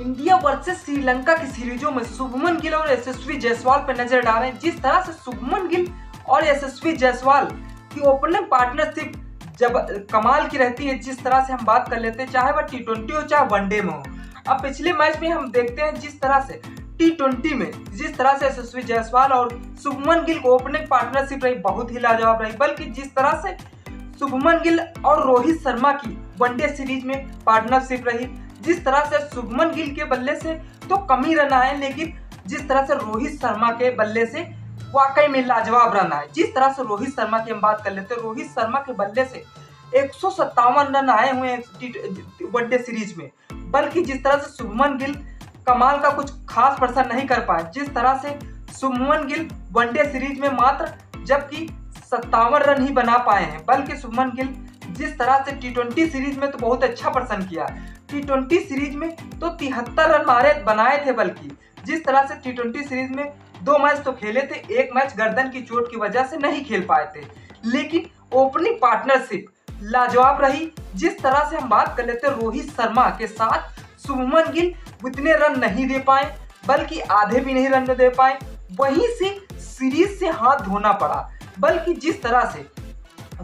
India versus Sri Lanka की सीरीजों में शुभमन गिल और यशस्वी जायसवाल पर नजर डाल रहे हैं। जिस तरह से शुभमन गिल और यशस्वी जायसवाल की ओपनिंग पार्टनरशिप जब कमाल की रहती है, जिस तरह से हम बात कर लेते हैं, चाहे वह T20 हो चाहे वनडे में हो। अब पिछले मैच में हम देखते हैं जिस तरह से T20 में जिस तरह से यशस्वी जायसवाल और शुभमन गिल को ओपनिंग पार्टनरशिप रही, बहुत ही लाजवाब रही। बल्कि जिस तरह से शुभमन गिल और रोहित शर्मा की वनडे सीरीज में पार्टनरशिप रही, जिस तरह से शुभमन गिल के बल्ले से तो कम ही रन आए, लेकिन जिस तरह से रोहित शर्मा के बल्ले से वाकई में लाजवाब रन आए। जिस तरह से रोहित शर्मा की हम बात कर लेते हैं, रोहित शर्मा के बल्ले से 157 रन आए हुए हैं वनडे सीरीज में। बल्कि जिस तरह से शुभमन गिल कमाल का कुछ खास प्रदर्शन नहीं कर पाए। जिस तरह से शुभमन गिल वनडे सीरीज में मात्र जबकि 57 रन ही बना पाए हैं। बल्कि शुभमन गिल जिस तरह से T20 सीरीज में तो बहुत अच्छा प्रदर्शन किया, T20 सीरीज में तो 73 रन बनाए थे। बल्कि जिस तरह से T20 सीरीज में 2 मैच तो खेले थे, एक मैच गर्दन की चोट की वजह से नहीं खेल पाए थे, लेकिन ओपनिंग पार्टनरशिप लाजवाब रही। जिस तरह से हम बात कर लेते हैं रोहित शर्मा के साथ शुभमन गिल उतने रन नहीं दे पाए, बल्कि आधे भी नहीं रन दे पाए, वहीं से सीरीज से हाथ धोना पड़ा। बल्कि जिस तरह से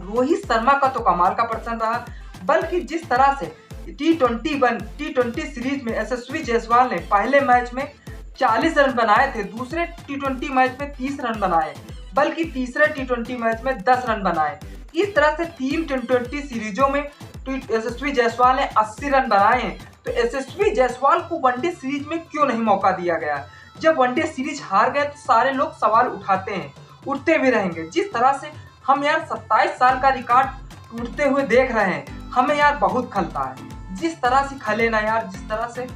रोहित शर्मा का तो कमाल का प्रदर्शन रहा। बल्कि जिस तरह से T20 सीरीज में यशस्वी जायसवाल ने पहले मैच में 40 रन बनाए थे, दूसरे T20 मैच में 30 रन बनाए, बल्कि तीसरे T20 मैच में 10 रन बनाए। इस तरह से 3 T20 सीरीजों में यशस्वी जायसवाल ने 80 रन बनाए हैं। तो यशस्वी जायसवाल को वनडे सीरीज में क्यों नहीं मौका दिया गया? जब वनडे सीरीज हार गए तो सारे लोग सवाल उठाते हैं, उठते भी रहेंगे। जिस तरह से हम यार 27 साल का रिकॉर्ड टूटते हुए देख रहे हैं, हमें यार बहुत खलता है। जिस तरह से खले ना यार, जिस तरह से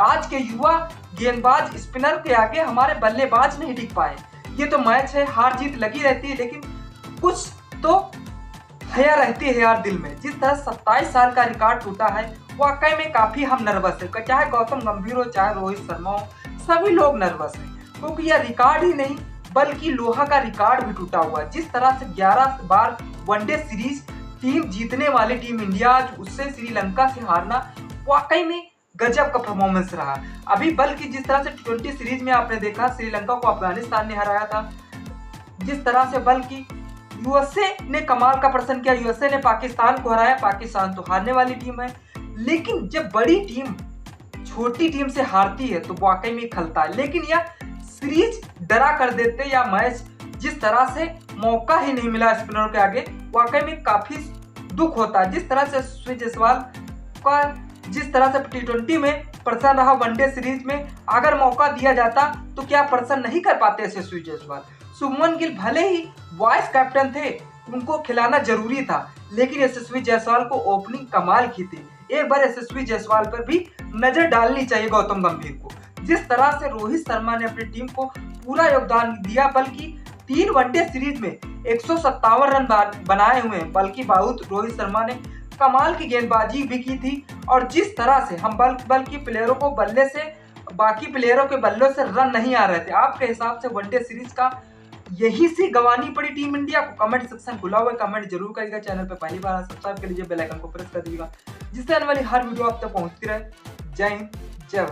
आज के युवा गेंदबाज स्पिनर के आगे हमारे बल्लेबाज नहीं टिक पाए। ये तो मैच है, हार जीत लगी रहती है, लेकिन कुछ तो हया रहती है यार दिल में। जिस तरह 27 साल का रिकॉर्ड टूटा है, वाकई में काफी हम नर्वस है। चाहे गौतम गंभीर हो चाहे रोहित शर्मा हो, सभी लोग नर्वस हैं, क्योंकि यह रिकॉर्ड ही नहीं बल्कि लोहा का रिकॉर्ड भी टूटा हुआ है। जिस तरह से 11 बार वनडे सीरीज टीम जीतने वाली टीम इंडिया, आज उससे श्रीलंका से हारना वाकई में गजब का परफॉर्मेंस रहा। अभी बल्कि जिस तरह से T20 सीरीज में आपने देखा श्रीलंका को अफगानिस्तान ने हराया था, जिस तरह से बल्कि यूएसए ने कमाल का प्रदर्शन किया, यूएसए ने पाकिस्तान को हराया। पाकिस्तान तो हारने वाली टीम है, लेकिन जब बड़ी टीम छोटी टीम से हारती है तो वाकई में खलता है। लेकिन यह सीरीज डरा कर देते या मैच जिस तरह से मौका ही नहीं मिला स्पिनरों के आगे, वाकई में काफी दुख होता है। जिस तरह से यशस्वी जायसवाल का जिस तरह से T20 में प्रदर्शन रहा, वनडे सीरीज में अगर मौका दिया जाता तो क्या प्रदर्शन नहीं कर पाते यशस्वी जायसवाल। शुभमन गिल भले ही वाइस कैप्टन थे, उनको खिलाना जरूरी था, लेकिन यशस्वी जायसवाल को ओपनिंग कमाल की थी। एक बार यशस्वी जायसवाल पर भी नजर डालनी चाहिए गौतम गंभीर को। जिस तरह से रोहित शर्मा ने अपनी टीम को पूरा योगदान दिया, बल्कि 3 वनडे सीरीज में 157 रन बनाए हुए हैं। बल्कि बहुत रोहित शर्मा ने कमाल की गेंदबाजी भी की थी। और जिस तरह से हम बल्कि प्लेयरों को बल्ले से बाकी प्लेयरों के बल्लों से रन नहीं आ रहे थे। आपके हिसाब से वनडे सीरीज का यही सी गंवानी पड़ी टीम इंडिया को? कमेंट सेक्शन खुला हुआ है, कमेंट जरूर करिएगा। चैनल पे पहली बार सब्सक्राइब कर लीजिए, बेल आइकन को प्रेस कर दीजिएगा, जिससे आने वाली हर वीडियो आप तक पहुंचती रहे। जय हिंद, जय भारत।